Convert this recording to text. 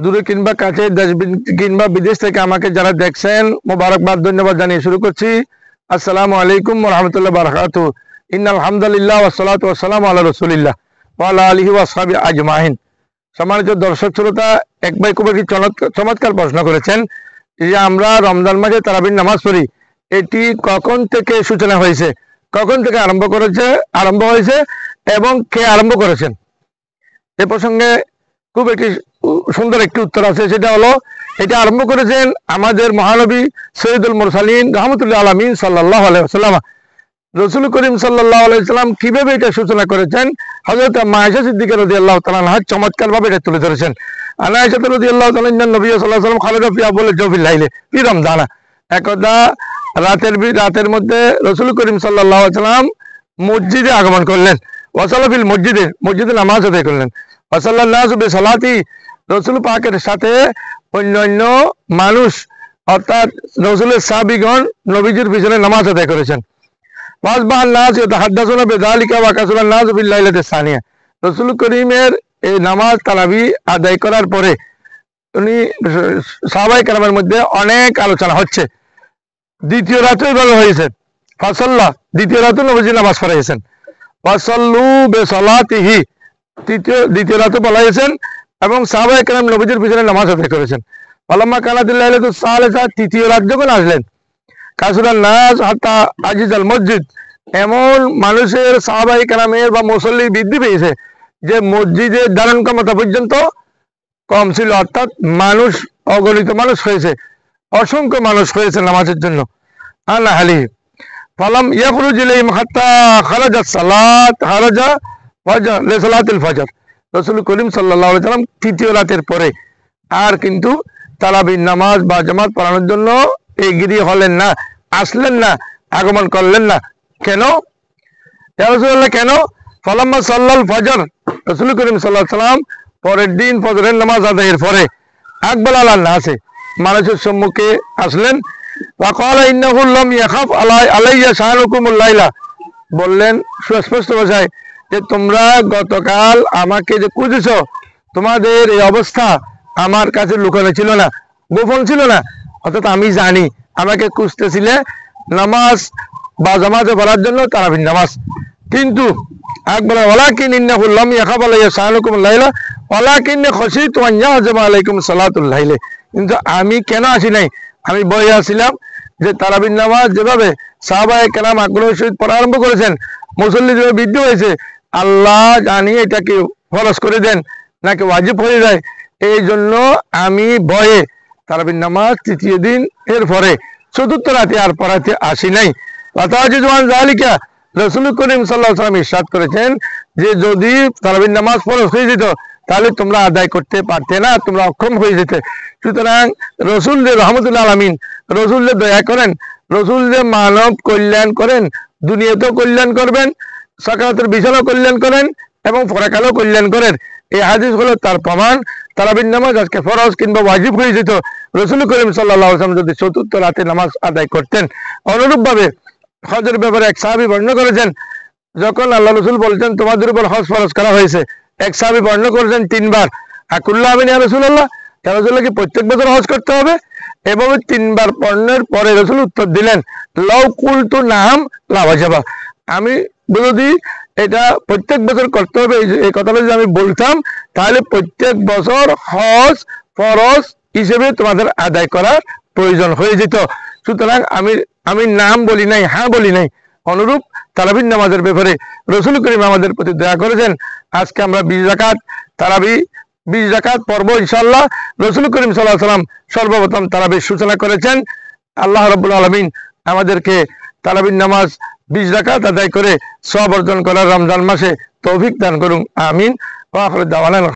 দূরে কিংবা কাছে, দেশ কিংবা বিদেশ থেকে আমাকে যারা দেখছেন, মোবারকবাদ, ধন্যবাদ জানিয়ে শুরু করছি। আসসালামু আলাইকুম ওয়া রাহমাতুল্লাহি ওয়া বারাকাতুহু। ইন্নাল হামদুলিল্লাহ ওয়াস সালাতু ওয়াস সালামু আলা রাসূলিল্লাহ ওয়া আলা আলিহি ওয়া আসহাবিহি আজমাইন। সম্মানিত দর্শক শ্রোতা, এক ভাই খুব একটি চমৎকার প্রশ্ন করেছেন যে আমরা রমজান মাসে তারাবির নামাজ পড়ি, এটি কখন থেকে সূচনা হয়েছে, কখন থেকে আরম্ভ হয়েছে এবং কে আরম্ভ করেছেন। এ প্রসঙ্গে খুব একটি সুন্দর একটি উত্তর আছে, সেটা হলো এটা আরম্ভ করেছেন আমাদের মহানবী সৈয়দুল মুরসালিন রাহমাতুল্লিল আলামিন সাল্লাল্লাহু আলাইহি ওয়াসাল্লাম। রাসূল করিম সাল্লাল্লাহু আলাইহি ওয়াসাল্লাম কিভাবে এটা সূচনা করেছেন, হযরত আয়েশা সিদ্দিকা রাদিয়াল্লাহু তাআলা আনহা চমৎকার ভাবে এটা তুলে ধরেছেন। আয়েশা রাদিয়াল্লাহু তাআলা নবী সাল্লাল্লাহু আলাইহি ওয়াসাল্লাম খালেদা ফি আবুল জওফিল লাইলে ফি রমজানা, একদা রাতের মধ্যে রাসূল করিম সাল্লাল্লাহু আলাইহি ওয়াসাল্লাম মসজিদে আগমন করলেন। ওয়াসাল্লা ফিল মসজিদে নামাজ আদায় করলেন। ওয়াসাল্লান নাসু বিসালাতি, রাসূল পাকের সাথে অন্যান্য মানুষ অর্থাৎ রাসূলের সাহাবীগণ নবীজির পিছনে নামাজ আদায় করেছেন। ওয়াসবাহান নাস ইয়াতাহাদ্দাসুনা বিযালিকা ওয়া কাসুরান নাস ফিল লাইলাতিস সানিয়া, রাসূল করিমের এই নামাজ তারাবি আদায় করার পরে উনি সাহাবায়ে কেরামের মধ্যে অনেক আলোচনা হচ্ছে। দ্বিতীয় রাতে এইভাবে হয়েছে, ফাসাল্লাহ, দ্বিতীয় রাতে নবীজি নামাজ পড়াইছেন। ওয়াসাল্লু বিসালাতিহি, দ্বিতীয় রাতে পড়াইছেন এবং সাহাবায়ে কেরাম নবীজির পিছনে নামাজ আদায় করেছেন। ফালাম্মা কানাতিল লাইলাতুস সালিসা, তৃতীয় রাত যখন আসলেন, কাসুরান নাস হাত্তা আজিজাল মসজিদ, এমন মানুষের সাহাবায়ে কেরামের বা মুসল্লি বৃদ্ধি পেয়েছে যে মসজিদের ধারণ ক্ষমতা পর্যন্ত কম ছিল, অর্থাৎ মানুষ অগণিত মানুষ হয়েছে, অসংখ্য মানুষ হয়েছে নামাজের জন্য। আনা হালি ফালাম ইয়াখরুজ ইলাইহিম হাত্তা খারাজাত সালাত খারাজা ফাজর লিসালাতিল ফজর, রাসূল করিম সাল্লাল্লাহু আলাইহি ওয়াসাল্লাম তৃতীয় রাতের পরে আর কিন্তু তারাবির নামাজ বা জামাত পড়ানোর জন্য এগিয়ে হলেন না, আসলেন না, আগমন করলেন না। কেন ইয়া রাসূলুল্লাহ, কেন? ফালাম্মা সাল্লাল ফজর, রাসূল করিম সাল্লাল্লাহু আলাইহি ওয়াসাল্লাম পরের দিন ফজরের নামাজ আদায়ের পরে আকবাল আলান নাসে, মানুষের সম্মুখে আসলেন। ওয়া ক্বালা ইন্নাহু লাম ইয়াখাফ আলাইয়া শানুকুমুল লাইলা, বললেন সুস্পষ্ট ভাষায় যে তোমরা গতকাল আমাকে যে খুঁজেছো, তোমাদের এই অবস্থা আমার কাছে লুকানো ছিল না, গোপন ছিল না, অর্থাৎ আমি জানি আমাকে খুঁজতেছিলে নামাজ বা জামাতে পড়ার জন্য তারাবির নামাজ। কিন্তু আকবার ওয়ালাকিন ইন্নাহু লাম ইয়াখাফ আলাইয়া শানুকুমুল লাইলা ওয়ালাকিন্নী খাশিতু আন ইয়াহজামা আলাইকুম সালাতুল লাইলে, কিন্তু আমি কেন আসি নাই, আমি ভয়ে আসছিলাম যে তারাবির নামাজ যেভাবে সাহাবায়ে কেরাম আগ্রহের সহিত পড়া আরম্ভ করেছেন, মুসল্লি যেভাবে বৃদ্ধি হয়েছে, আল্লাহ জানি এটাকে ফরজ করে দেন নাকি ওয়াজিব হয়ে যায়, এই জন্য আমি ভয়ে তারাবির নামাজ তৃতীয় দিন এর পরে চতুর্থ রাতে আর পড়াতে আসি নাই। জালিকা, রাসূল করিম সাল্লাল্লাহু আলাইহি ওয়াসাল্লাম ইরশাদ করেছেন যে যদি তারাবির নামাজ ফরজ হয়ে যেত তাহলে তোমরা আদায় করতে পারতে না, তোমরা অক্ষম হয়ে যেতে। সুতরাং রাসূল যে রাহমাতুল্লিল আলামিন, রাসূল যে দয়া করেন, রাসূল যে মানব কল্যাণ করেন, দুনিয়াতেও কল্যাণ করবেন, সাকারাতের বিশালও কল্যাণ করেন এবং পরকালেও কল্যাণ করেন, এই হাদিস হলো তার প্রমাণ। তারাবির নামাজ আজকে ফরজ কিংবা ওয়াজিব হয়ে যেত, রাসূল করিম সাল্লাল্লাহু আলাইহি ওয়াসাল্লাম যদি চতুর্থ রাতে নামাজ আদায় করতেন। অনুরূপভাবে হজের ব্যাপারে এক সাহাবী বর্ণনা করেছেন, যখন আল্লাহ রাসূল বলছেন তোমাদের উপর হজ ফরজ করা হয়েছে, এক সাহাবী বর্ণনা করেছেন 3 বার, আকুল্লা আমিন ইয়া রাসূলুল্লাহ, ইয়া রাসূলুল্লাহ কি প্রত্যেক বছর হজ করতে হবে? এভাবে 3 বার পড়ার পরে রাসূল উত্তর দিলেন লাউ কুলতু নাম লা ওয়াজাবা, আমি যদি এটা প্রত্যেক বছর করতে হবে এই কথাটা যদি আমি বলতাম তাহলে প্রত্যেক বছর হজ ফরজ হিসেবে তোমাদের আদায় করার প্রয়োজন হয়ে যেত। সুতরাং আমি নাম বলি নাই, হ্যাঁ বলি নাই। অনুরূপ তারাবির নামাজের ব্যাপারে রাসূল করিম আমাদের প্রতি দয়া করেছেন। আজকে আমরা 20 রাকাত তারাবি 20 রাকাত পড়ব ইনশাআল্লাহ। রাসূল করিম সাল্লাল্লাহু আলাইহি ওয়াসাল্লাম সর্বপ্রথম তারাবির সূচনা করেছেন। আল্লাহ রাব্বুল আলামিন আমাদেরকে তারাবির নামাজ 20 রাকাত আদায় করে সওয়াব অর্জন করার রমজান মাসে তৌফিক দান করুন, আমিন। ওয়া আখিরু দাওয়ানা।